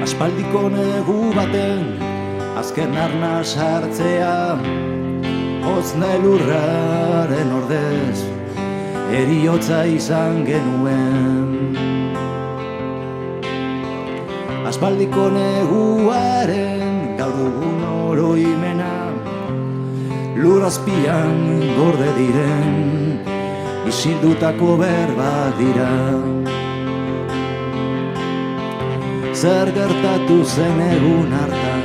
Aspaldiko negu baten azken arna sartzea, hotz nailurraren ordez eriotza izan genuen. Aspaldiko neguaren gaur dugun oroimena, lur azpian gorde diren isildutako berbak dira. Zer gertatu zen egun hartan,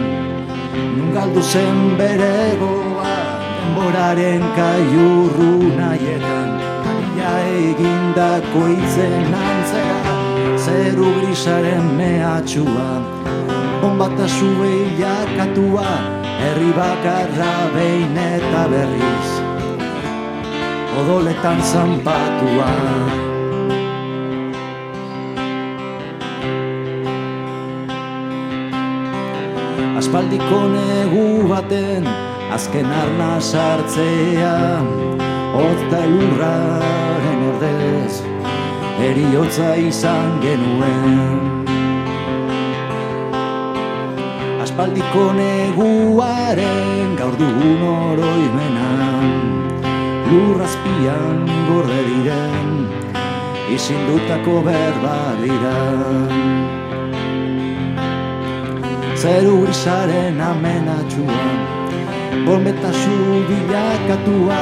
nun galdu zen bere goa, denboraren kaiurru nahietan, karia egindako hitzen antzera, zeru grisaren mehatxua, bonbatasu behiakatua, herri bakarra behin eta berriz, odoletan zanpatua. Aspaldiko negu baten azken arna sartzea, hotz eta elurraren ordez eriotza izan genuen. Aspaldiko neguaren gaur dugun oroimena, lur azpian gorde diren isildutako berbak dira. Zeru grisaren amenatxua, bonbetasu bilakatua,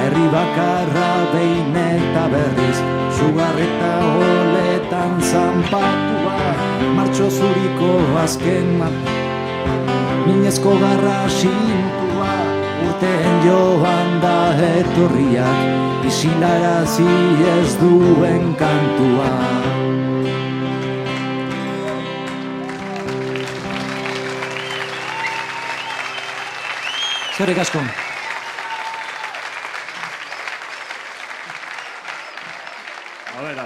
herri bakarra behin eta berriz, sugarreta oletan zanpatua, martxo zuriko azken minezko garra sintua, urteen joan da etorriak, isilarazi ez duen kantua. Eskerrik asko. A ver,